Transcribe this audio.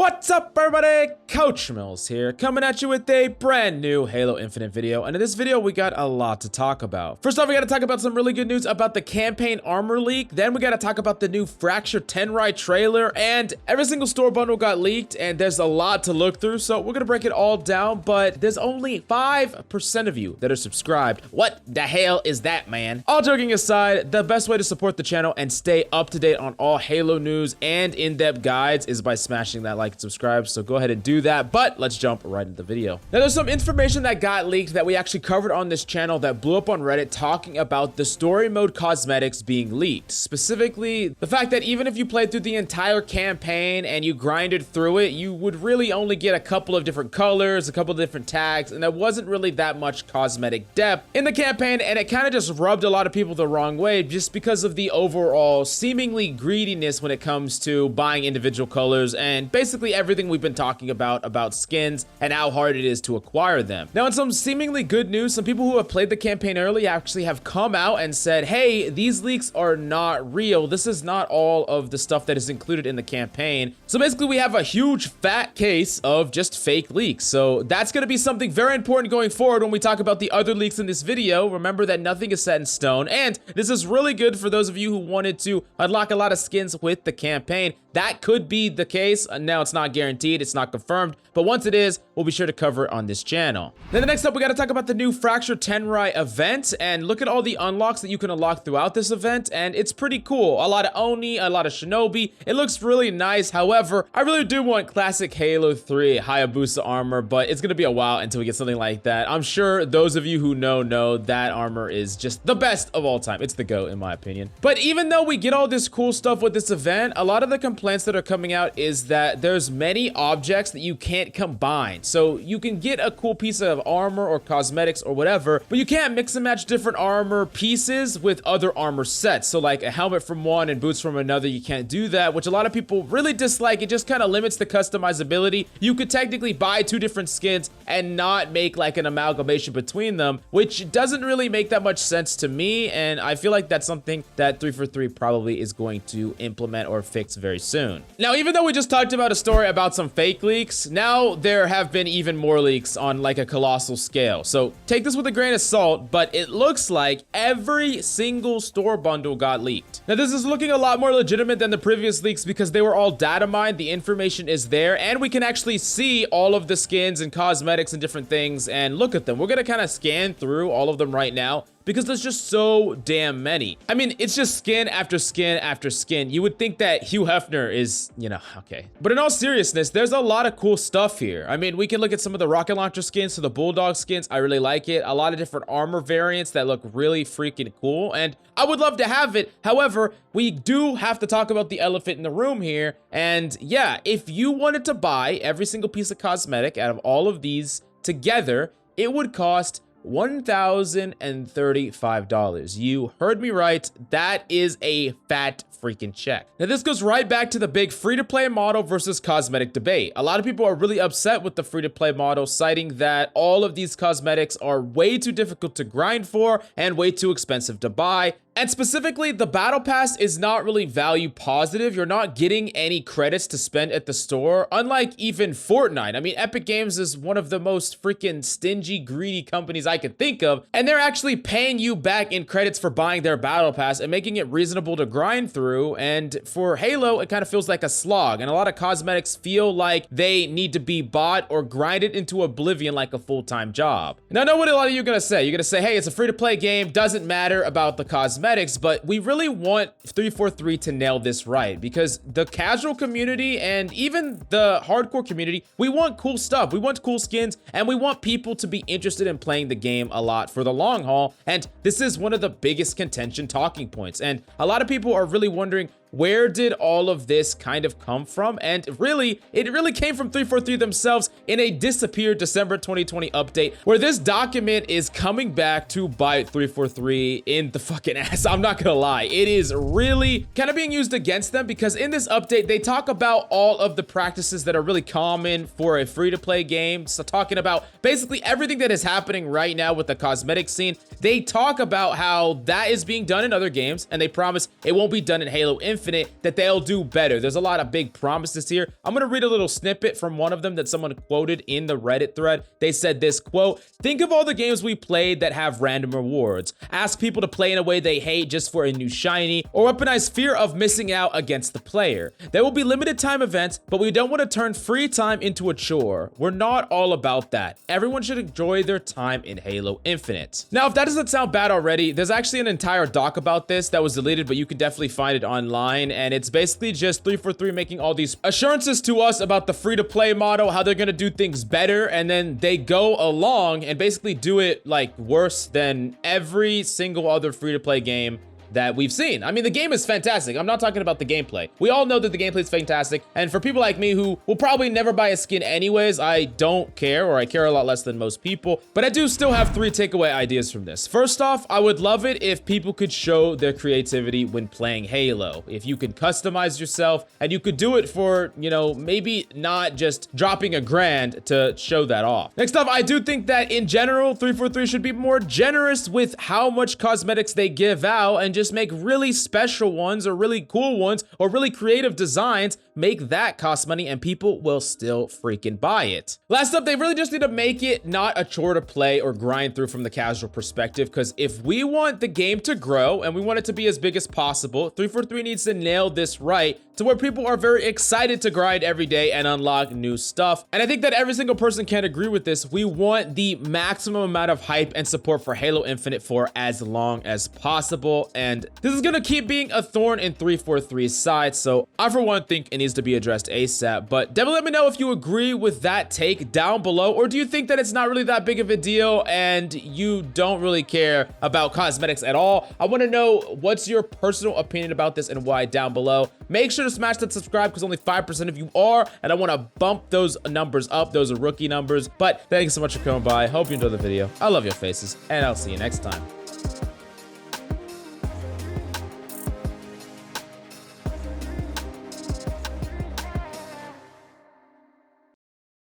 What's up, everybody? Coach Mills here, coming at you with a brand new Halo Infinite video. And in this video, we got a lot to talk about. First off, we got to talk about some really good news about the campaign armor leak. Then we got to talk about the new Fracture Tenrai trailer. And every single store bundle got leaked, and there's a lot to look through. So we're going to break it all down, but there's only 5% of you that are subscribed. What the hell is that, man? All joking aside, the best way to support the channel and stay up to date on all Halo news and in-depth guides is by smashing that like and subscribe, so go ahead and do that. But let's jump right into the video. Now, there's some information that got leaked that we actually covered on this channel that blew up on Reddit, talking about the story mode cosmetics being leaked. Specifically, the fact that even if you played through the entire campaign and you grinded through it, you would really only get a couple of different colors, a couple of different tags, and there wasn't really that much cosmetic depth in the campaign, and it kind of just rubbed a lot of people the wrong way just because of the overall seemingly greediness when it comes to buying individual colors and basically everything we've been talking about skins and how hard it is to acquire them. Now, in some seemingly good news, some people who have played the campaign early actually have come out and said, hey, these leaks are not real. This is not all of the stuff that is included in the campaign. So basically, we have a huge fat case of just fake leaks. So that's going to be something very important going forward when we talk about the other leaks in this video. Remember that nothing is set in stone, and this is really good for those of you who wanted to unlock a lot of skins with the campaign. That could be the case. Now, it's not guaranteed, it's not confirmed, but once it is, we'll be sure to cover it on this channel. Then the next up, we got to talk about the new Fracture Tenrai event, and look at all the unlocks that you can unlock throughout this event, and it's pretty cool. A lot of Oni, a lot of Shinobi. It looks really nice. However, I really do want classic Halo 3 Hayabusa armor, but it's gonna be a while until we get something like that. I'm sure those of you who know that armor is just the best of all time. It's the GOAT, in my opinion. But even though we get all this cool stuff with this event, a lot of the complaints that are coming out is that there's many objects that you can't combine. So you can get a cool piece of armor or cosmetics or whatever, but you can't mix and match different armor pieces with other armor sets. So like a helmet from one and boots from another, you can't do that, which a lot of people really dislike. It just kind of limits the customizability. You could technically buy two different skins and not make like an amalgamation between them, which doesn't really make that much sense to me, and I feel like that's something that 343 probably is going to implement or fix very soon. Now, even though we just talked about a story about some fake leaks, now there have been even more leaks on like a colossal scale. So take this with a grain of salt, but it looks like every single store bundle got leaked. Now, this is looking a lot more legitimate than the previous leaks because they were all data mined, the information is there, and we can actually see all of the skins and cosmetics and different things and look at them. We're gonna kind of scan through all of them right now, because there's just so damn many. I mean, it's just skin after skin after skin. You would think that Hugh Hefner is, you know, okay. But in all seriousness, there's a lot of cool stuff here. I mean, we can look at some of the rocket launcher skins, so the Bulldog skins, I really like it. A lot of different armor variants that look really freaking cool, and I would love to have it. However, we do have to talk about the elephant in the room here. And yeah, if you wanted to buy every single piece of cosmetic out of all of these together, it would cost $1,035. You heard me right. That is a fat freaking check. Now, this goes right back to the big free-to-play model versus cosmetic debate. A lot of people are really upset with the free-to-play model, citing that all of these cosmetics are way too difficult to grind for and way too expensive to buy. And specifically, the battle pass is not really value positive. You're not getting any credits to spend at the store, unlike even Fortnite. I mean, Epic Games is one of the most freaking stingy, greedy companies I could think of, and they're actually paying you back in credits for buying their battle pass and making it reasonable to grind through. And for Halo, it kind of feels like a slog, and a lot of cosmetics feel like they need to be bought or grinded into oblivion like a full-time job. Now, I know what a lot of you are gonna say. You're gonna say, hey, it's a free-to-play game, doesn't matter about the cosmetics, but we really want 343 to nail this right, because the casual community and even the hardcore community, we want cool stuff, we want cool skins, and we want people to be interested in playing the game a lot for the long haul, and this is one of the biggest contention talking points. And a lot of people are really wondering, where did all of this kind of come from? And really, it really came from 343 themselves in a disappeared December 2020 update, where this document is coming back to bite 343 in the fucking ass. I'm not gonna lie, it is really kind of being used against them, because in this update, they talk about all of the practices that are really common for a free-to-play game. So talking about basically everything that is happening right now with the cosmetic scene. They talk about how that is being done in other games, and they promise it won't be done in Halo Infinite. Infinite that they'll do better. There's a lot of big promises here. I'm gonna read a little snippet from one of them that someone quoted in the Reddit thread. They said this, quote, "Think of all the games we played that have random rewards. Ask people to play in a way they hate just for a new shiny, or weaponize fear of missing out against the player. There will be limited time events, but we don't want to turn free time into a chore. We're not all about that. Everyone should enjoy their time in Halo Infinite." Now, if that doesn't sound bad already, there's actually an entire doc about this that was deleted, but you can definitely find it online, and it's basically just 343 making all these assurances to us about the free-to-play model, how they're gonna do things better, and then they go along and basically do it like worse than every single other free-to-play game that we've seen. I mean, the game is fantastic. I'm not talking about the gameplay. We all know that the gameplay is fantastic, and for people like me who will probably never buy a skin anyways, I don't care, or I care a lot less than most people, but I do still have 3 takeaway ideas from this. First off, I would love it if people could show their creativity when playing Halo. If you could customize yourself, and you could do it for, you know, maybe not just dropping $1,000 to show that off. Next off, I do think that in general, 343 should be more generous with how much cosmetics they give out, and just make really special ones or really cool ones or really creative designs. Make that cost money and people will still freaking buy it. Last up, they really just need to make it not a chore to play or grind through from the casual perspective, because if we want the game to grow and we want it to be as big as possible, 343 needs to nail this right to where people are very excited to grind every day and unlock new stuff. And I think that every single person can agree with this. We want the maximum amount of hype and support for Halo Infinite for as long as possible. And this is gonna keep being a thorn in 343's side. So I, for one, think it needs to be addressed ASAP. But definitely let me know if you agree with that take down below, or do you think that it's not really that big of a deal and you don't really care about cosmetics at all? I wanna know what's your personal opinion about this and why down below. Make sure to smash that subscribe because only 5% of you are, and I want to bump those numbers up. Those are rookie numbers. But thanks so much for coming by. Hope you enjoyed the video. I love your faces, and I'll see you next time.